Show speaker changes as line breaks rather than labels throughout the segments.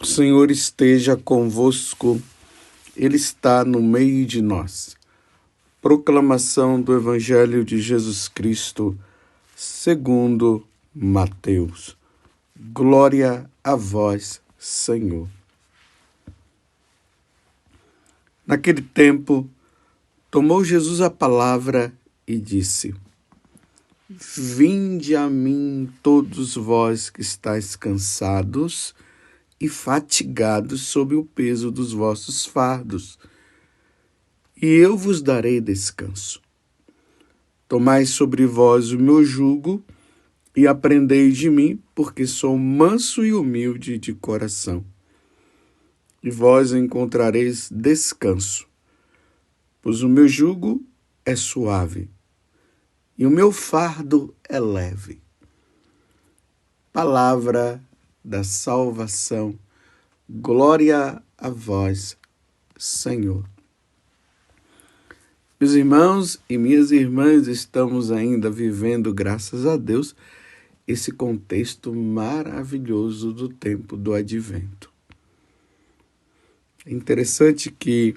O Senhor esteja convosco, Ele está no meio de nós. Proclamação do Evangelho de Jesus Cristo, segundo Mateus. Glória a vós, Senhor. Naquele tempo, tomou Jesus a palavra e disse: Vinde a mim todos vós que estáis cansados e fatigados sob o peso dos vossos fardos, e eu vos darei descanso. Tomai sobre vós o meu jugo e aprendei de mim, porque sou manso e humilde de coração. E vós encontrareis descanso, pois o meu jugo é suave e o meu fardo é leve. Palavra da salvação. Glória a vós, Senhor. Meus irmãos e minhas irmãs, estamos ainda vivendo, graças a Deus, esse contexto maravilhoso do tempo do Advento. É interessante que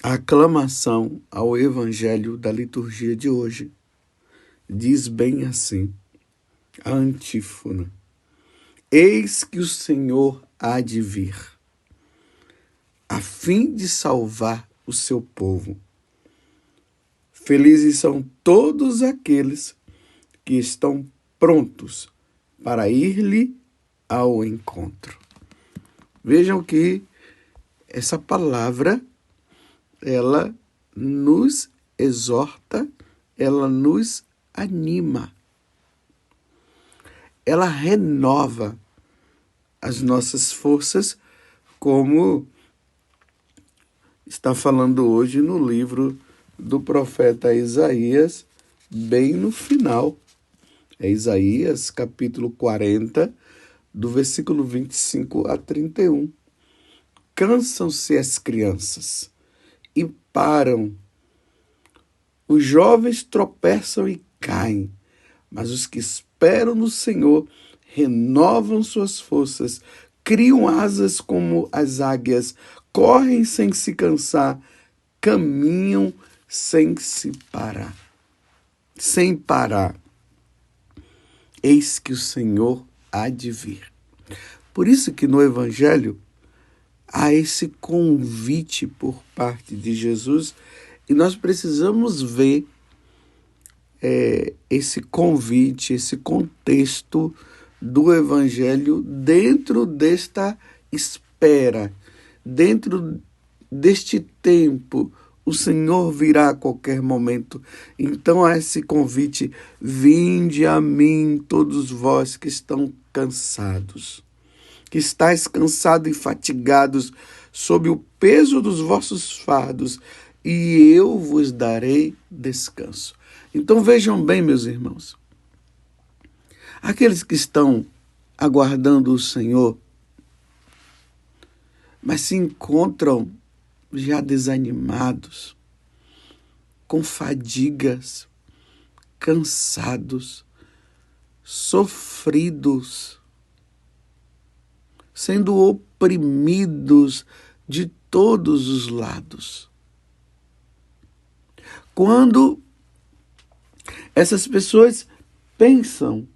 a aclamação ao Evangelho da liturgia de hoje diz bem assim, a antífona: Eis que o Senhor há de vir, a fim de salvar o seu povo. Felizes são todos aqueles que estão prontos para ir-lhe ao encontro. Vejam que essa palavra, ela nos exorta, ela nos anima. Ela renova as nossas forças, como está falando hoje no livro do profeta Isaías, bem no final. É Isaías, capítulo 40, do versículo 25 a 31. Cansam-se as crianças e param. Os jovens tropeçam e caem, mas os que esperam no Senhor renovam suas forças, criam asas como as águias, correm sem se cansar, caminham sem parar. Eis que o Senhor há de vir. Por isso que no Evangelho há esse convite por parte de Jesus, e nós precisamos ver esse convite, esse contexto do Evangelho dentro desta espera, dentro deste tempo. O Senhor virá a qualquer momento. Então há esse convite: vinde a mim todos vós que estão cansados, que estáis cansados e fatigados sob o peso dos vossos fardos, e eu vos darei descanso. Então vejam bem, meus irmãos, aqueles que estão aguardando o Senhor, mas se encontram já desanimados, com fadigas, cansados, sofridos, sendo oprimidos de todos os lados. Quando essas pessoas pensam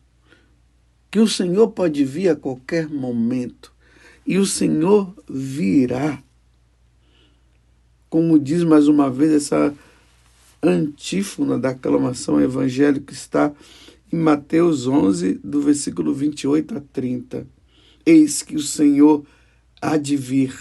que o Senhor pode vir a qualquer momento, e o Senhor virá, como diz mais uma vez essa antífona da aclamação evangélica que está em Mateus 11, do versículo 28 a 30. Eis que o Senhor há de vir.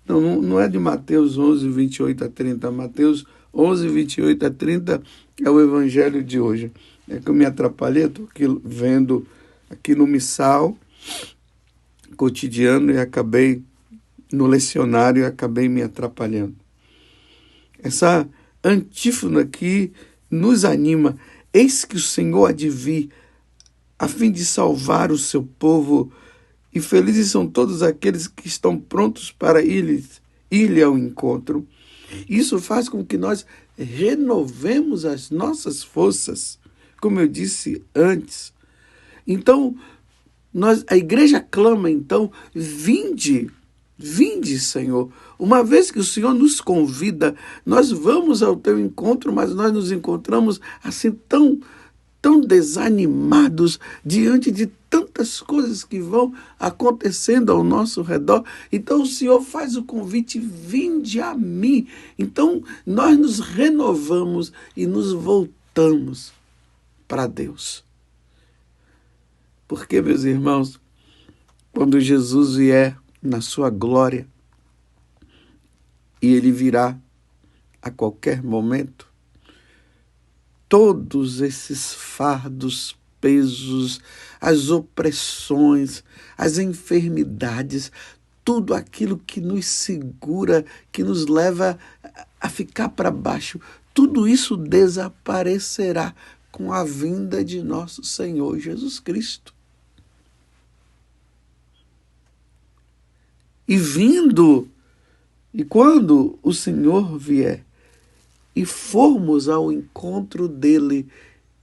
Não é de Mateus 11, 28 a 30. Mateus 11, 28 a 30 é o evangelho de hoje. É que eu me atrapalhei, estou aqui vendo aqui no missal cotidiano e acabei no lecionário e acabei me atrapalhando. Essa antífona aqui nos anima. Eis que o Senhor há de vir, a fim de salvar o seu povo, e felizes são todos aqueles que estão prontos para ir-lhe ao encontro. Isso faz com que nós renovemos as nossas forças. Como eu disse antes, Então, a igreja clama, então, vinde, vinde, Senhor. Uma vez que o Senhor nos convida, nós vamos ao teu encontro, mas nós nos encontramos assim tão desanimados diante de tantas coisas que vão acontecendo ao nosso redor. Então o Senhor faz o convite, vinde a mim. Então nós nos renovamos e nos voltamos para Deus. Porque, meus irmãos, quando Jesus vier na sua glória, e ele virá a qualquer momento, todos esses fardos, pesos, as opressões, as enfermidades, tudo aquilo que nos segura, que nos leva a ficar para baixo, tudo isso desaparecerá com a vinda de nosso Senhor Jesus Cristo. E vindo, e quando o Senhor vier, e formos ao encontro dele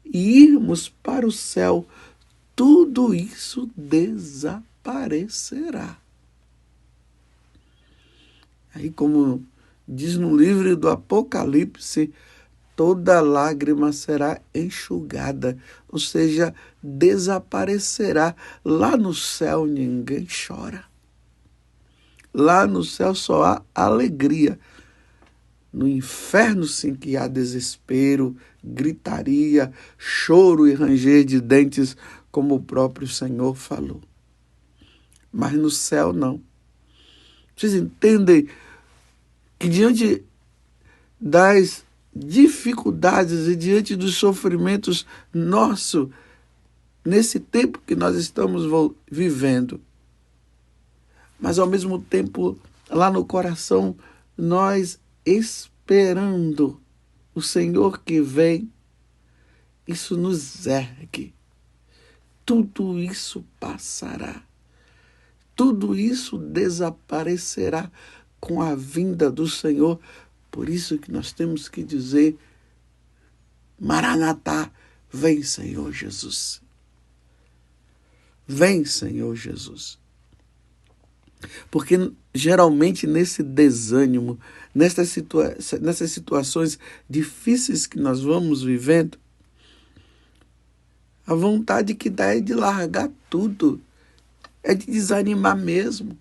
e irmos para o céu, tudo isso desaparecerá. Aí, como diz no livro do Apocalipse, toda lágrima será enxugada, ou seja, desaparecerá. Lá no céu ninguém chora. Lá no céu só há alegria. No inferno, sim, que há desespero, gritaria, choro e ranger de dentes, como o próprio Senhor falou. Mas no céu, não. Vocês entendem que diante das dificuldades e diante dos sofrimentos nossos, nesse tempo que nós estamos vivendo, mas ao mesmo tempo, lá no coração, nós esperando o Senhor que vem, isso nos ergue. Tudo isso passará. Tudo isso desaparecerá com a vinda do Senhor. Por isso que nós temos que dizer: Maranatá, vem, Senhor Jesus. Vem, Senhor Jesus. Porque geralmente nesse desânimo, nessas situações difíceis que nós vamos vivendo, a vontade que dá é de largar tudo, é de desanimar mesmo,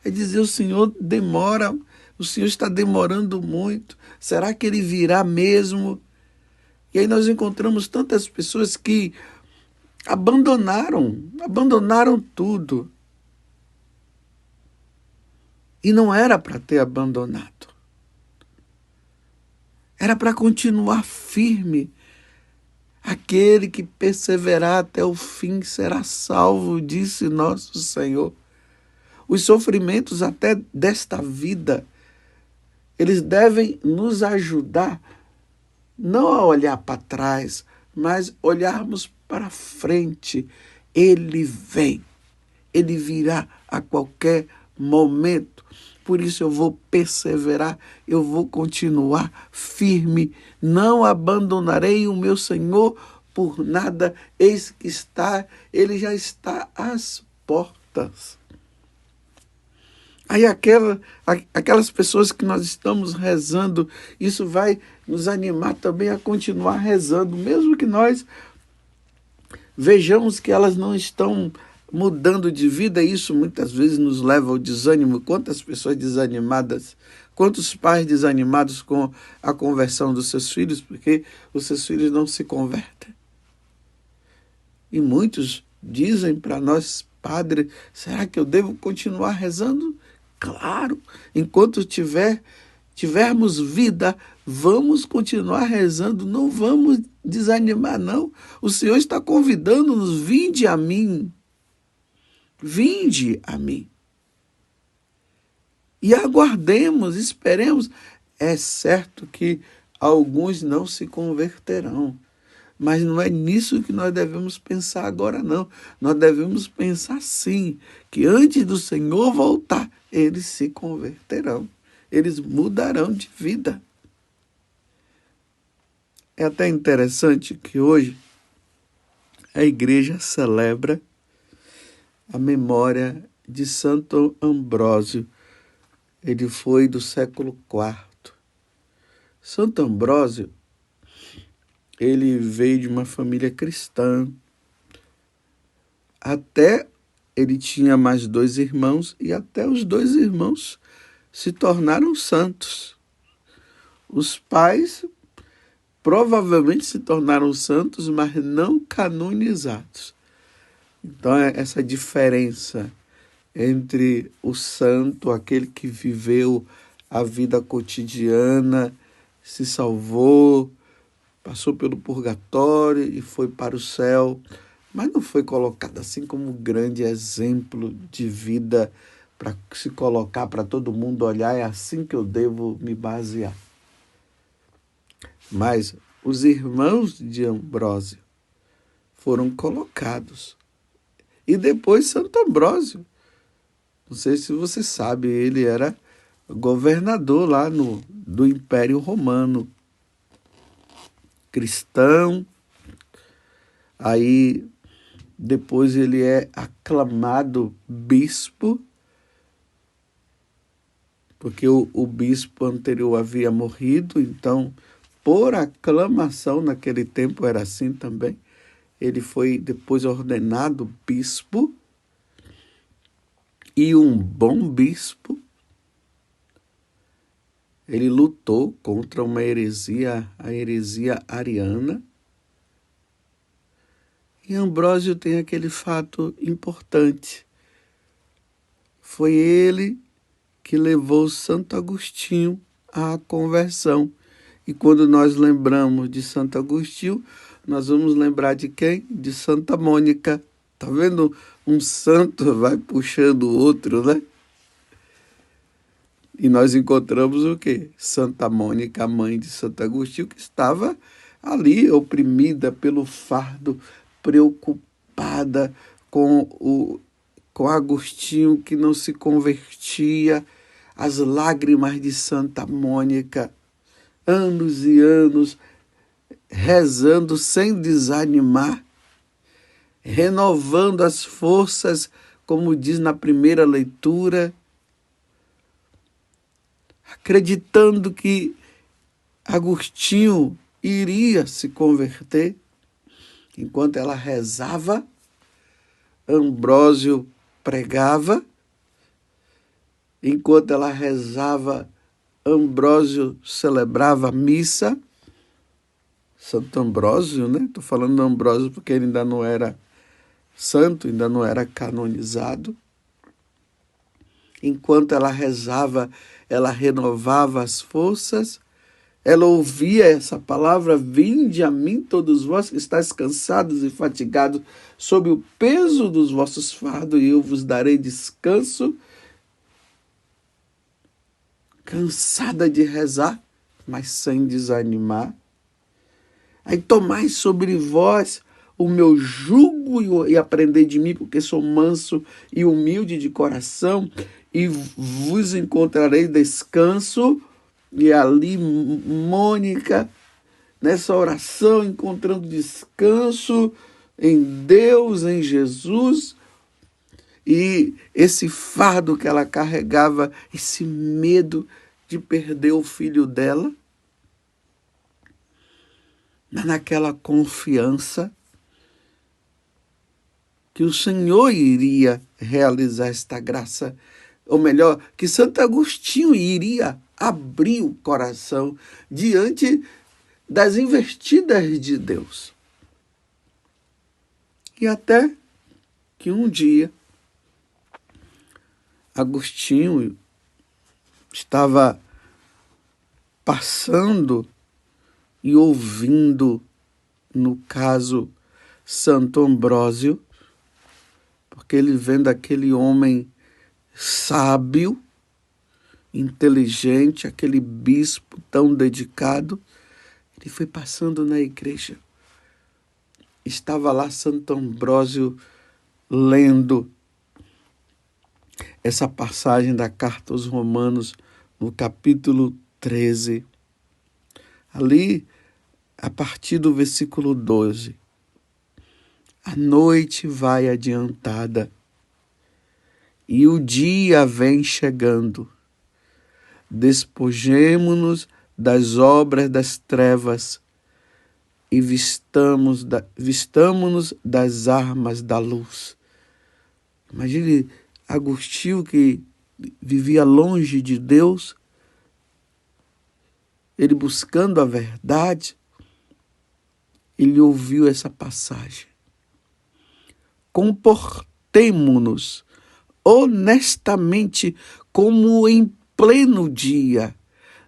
é dizer: o Senhor demora, o Senhor está demorando muito, será que Ele virá mesmo? E aí nós encontramos tantas pessoas que abandonaram tudo. E não era para ter abandonado. Era para continuar firme. Aquele que perseverar até o fim será salvo, disse nosso Senhor. Os sofrimentos até desta vida, eles devem nos ajudar não a olhar para trás, mas olharmos para frente. Ele vem. Ele virá a qualquer momento. Por isso eu vou perseverar, eu vou continuar firme, não abandonarei o meu Senhor por nada. Eis que Ele já está às portas. Aí aquelas pessoas que nós estamos rezando, isso vai nos animar também a continuar rezando, mesmo que nós vejamos que elas não estão mudando de vida. Isso muitas vezes nos leva ao desânimo. Quantas pessoas desanimadas, quantos pais desanimados com a conversão dos seus filhos, porque os seus filhos não se convertem. E muitos dizem para nós, padre, será que eu devo continuar rezando? Claro, enquanto tivermos vida, vamos continuar rezando, não vamos desanimar, não. O Senhor está convidando-nos: vinde a mim. Vinde a mim. E aguardemos, esperemos. É certo que alguns não se converterão, mas não é nisso que nós devemos pensar agora, não. Nós devemos pensar, sim, que antes do Senhor voltar, eles se converterão, eles mudarão de vida. É até interessante que hoje a igreja celebra a memória de Santo Ambrósio. Ele foi do século IV. Santo Ambrósio, ele veio de uma família cristã. Até ele tinha mais 2 irmãos e até os 2 irmãos se tornaram santos. Os pais provavelmente se tornaram santos, mas não canonizados. Então, essa diferença entre o santo, aquele que viveu a vida cotidiana, se salvou, passou pelo purgatório e foi para o céu, mas não foi colocado assim como um grande exemplo de vida para se colocar para todo mundo olhar, é assim que eu devo me basear. Mas os irmãos de Ambrósio foram colocados. E depois Santo Ambrósio, não sei se você sabe, ele era governador lá do Império Romano, cristão. Aí depois ele é aclamado bispo, porque o bispo anterior havia morrido, então, por aclamação, naquele tempo era assim também, ele foi depois ordenado bispo, e um bom bispo. Ele lutou contra uma heresia, a heresia ariana. E Ambrósio tem aquele fato importante. Foi ele que levou Santo Agostinho à conversão. E quando nós lembramos de Santo Agostinho, nós vamos lembrar de quem? De Santa Mônica. Tá vendo? Um santo vai puxando o outro, né? E nós encontramos o quê? Santa Mônica, a mãe de Santo Agostinho, que estava ali oprimida pelo fardo, preocupada com Agostinho que não se convertia, as lágrimas de Santa Mônica, anos e anos, rezando sem desanimar, renovando as forças, como diz na primeira leitura, acreditando que Agostinho iria se converter. Enquanto ela rezava, Ambrósio pregava. Enquanto ela rezava, Ambrósio celebrava a missa. Santo Ambrósio, né? Estou falando de Ambrósio porque ele ainda não era santo, ainda não era canonizado. Enquanto ela rezava, ela renovava as forças. Ela ouvia essa palavra: vinde a mim todos vós que estáis cansados e fatigados, sob o peso dos vossos fardos, e eu vos darei descanso. Cansada de rezar, mas sem desanimar. Aí tomai sobre vós o meu jugo e aprendei de mim, porque sou manso e humilde de coração, e vos encontrarei descanso. E ali Mônica, nessa oração, encontrando descanso em Deus, em Jesus, e esse fardo que ela carregava, esse medo de perder o filho dela, mas naquela confiança que o Senhor iria realizar esta graça, ou melhor, que Santo Agostinho iria abrir o coração diante das investidas de Deus. E até que um dia Agostinho estava passando e ouvindo, no caso, Santo Ambrósio, porque ele vendo aquele homem sábio, inteligente, aquele bispo tão dedicado, ele foi passando na igreja. Estava lá Santo Ambrósio lendo essa passagem da carta aos Romanos, no capítulo 13. Ali, a partir do versículo 12. A noite vai adiantada e o dia vem chegando. Despojemo-nos das obras das trevas e vistamo-nos das armas da luz. Imagine Agostinho, que vivia longe de Deus, ele buscando a verdade, ele ouviu essa passagem. Comportemo-nos honestamente como em pleno dia.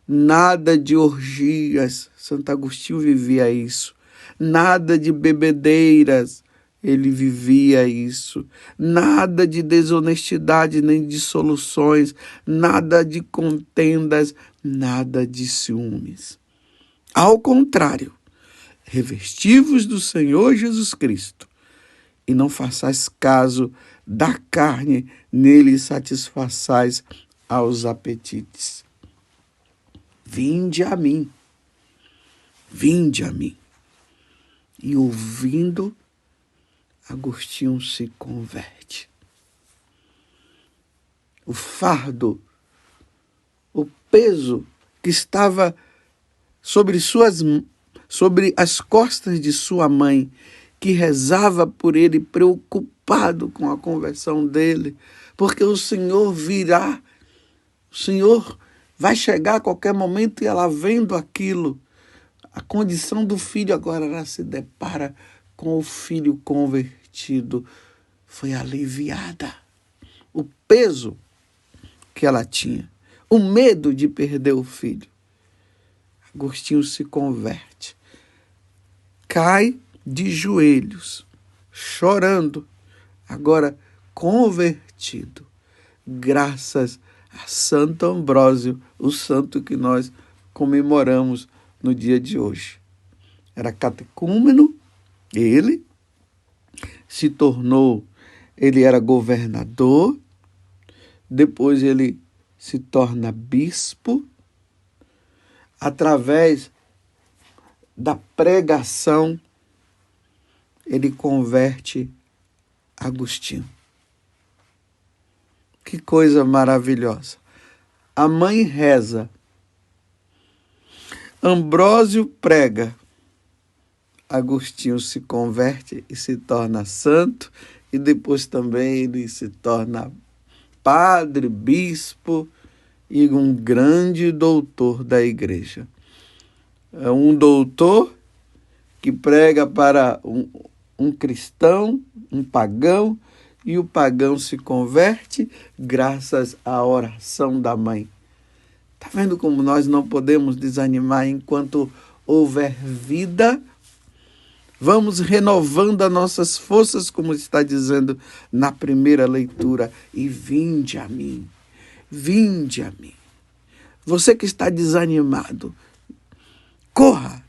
Nada de orgias, Santo Agostinho vivia isso. Nada de bebedeiras, ele vivia isso. Nada de desonestidade nem de dissoluções, nada de contendas, nada de ciúmes. Ao contrário, revesti-vos do Senhor Jesus Cristo e não façais caso da carne, nele satisfaçais aos apetites. Vinde a mim. E ouvindo, Agostinho se converte. O fardo, o peso que estava sobre as costas de sua mãe, que rezava por ele, preocupado com a conversão dele, porque o Senhor virá, o Senhor vai chegar a qualquer momento, e ela vendo aquilo, a condição do filho agora, ela se depara com o filho convertido, foi aliviada. O peso que ela tinha, o medo de perder o filho. Agostinho se converte, cai de joelhos, chorando, agora convertido, graças a Santo Ambrósio, o santo que nós comemoramos no dia de hoje. Era catecúmeno, ele era governador, depois ele se torna bispo, através da pregação, ele converte Agostinho. Que coisa maravilhosa. A mãe reza, Ambrósio prega, Agostinho se converte e se torna santo, e depois também ele se torna padre, bispo e um grande doutor da igreja. É um doutor que prega para um cristão, um pagão, e o pagão se converte graças à oração da mãe. Está vendo como nós não podemos desanimar enquanto houver vida? Vamos renovando as nossas forças, como está dizendo na primeira leitura, e vinde a mim, vinde a mim. Você que está desanimado, corra,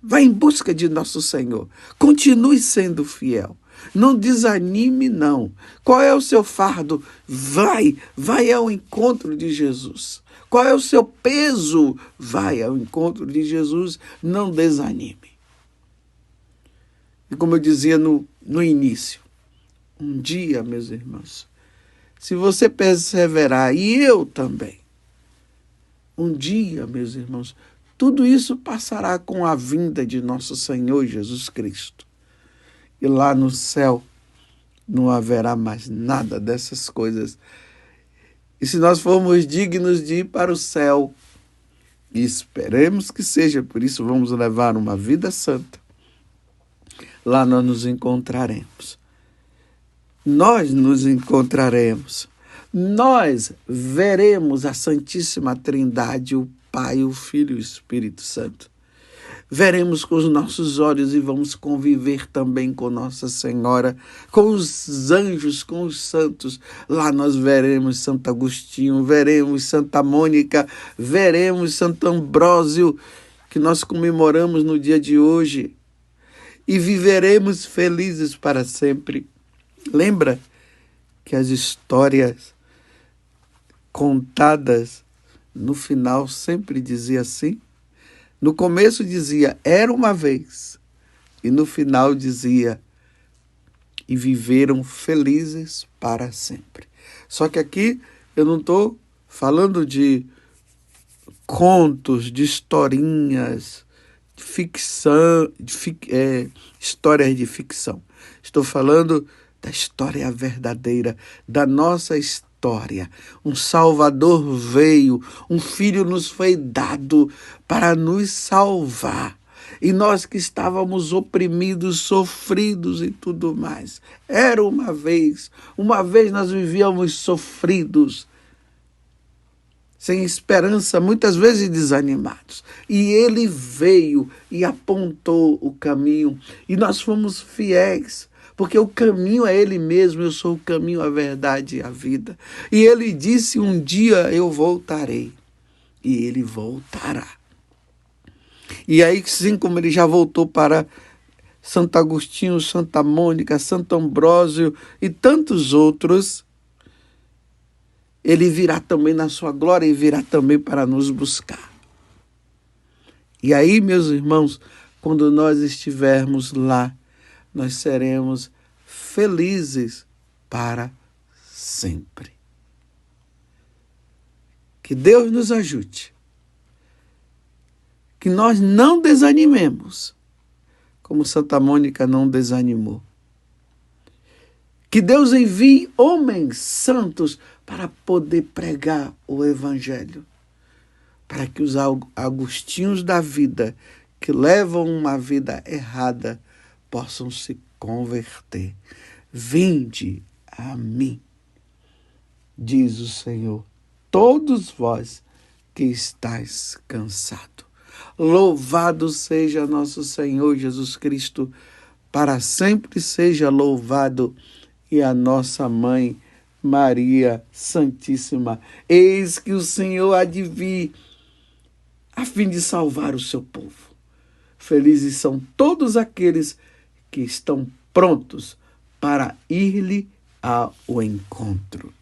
vá em busca de nosso Senhor, continue sendo fiel, não desanime não. Qual é o seu fardo? Vai ao encontro de Jesus. Qual é o seu peso? Vai ao encontro de Jesus, não desanime. E como eu dizia no início, um dia, meus irmãos, se você perseverar, e eu também, um dia, meus irmãos, tudo isso passará com a vinda de nosso Senhor Jesus Cristo. E lá no céu não haverá mais nada dessas coisas. E se nós formos dignos de ir para o céu, e esperemos que seja, por isso vamos levar uma vida santa, lá nós nos encontraremos. Nós nos encontraremos. Nós veremos a Santíssima Trindade, o Pai, o Filho e o Espírito Santo. Veremos com os nossos olhos e vamos conviver também com Nossa Senhora, com os anjos, com os santos. Lá nós veremos Santo Agostinho, veremos Santa Mônica, veremos Santo Ambrósio, que nós comemoramos no dia de hoje. E viveremos felizes para sempre. Lembra que as histórias contadas no final sempre dizia assim? No começo dizia, era uma vez. E no final dizia, e viveram felizes para sempre. Só que aqui eu não estou falando de contos, de historinhas, de ficção, histórias de ficção. Estou falando da história verdadeira, da nossa história. Um Salvador veio, um Filho nos foi dado para nos salvar. E nós que estávamos oprimidos, sofridos e tudo mais. Era uma vez nós vivíamos sofridos, sem esperança, muitas vezes desanimados. E ele veio e apontou o caminho. E nós fomos fiéis, porque o caminho é ele mesmo. Eu sou o caminho, a verdade e a vida. E ele disse, um dia eu voltarei. E ele voltará. E aí, assim como ele já voltou para Santo Agostinho, Santa Mônica, Santo Ambrósio e tantos outros, ele virá também na sua glória e virá também para nos buscar. E aí, meus irmãos, quando nós estivermos lá, nós seremos felizes para sempre. Que Deus nos ajude. Que nós não desanimemos, como Santa Mônica não desanimou. Que Deus envie homens santos para poder pregar o Evangelho, para que os agostinhos da vida, que levam uma vida errada, possam se converter. Vinde a mim, diz o Senhor, todos vós que estáis cansados. Louvado seja nosso Senhor Jesus Cristo, para sempre seja louvado, e a nossa mãe Maria Santíssima. Eis que o Senhor há de vir a fim de salvar o seu povo. Felizes são todos aqueles que estão prontos para ir-lhe ao encontro.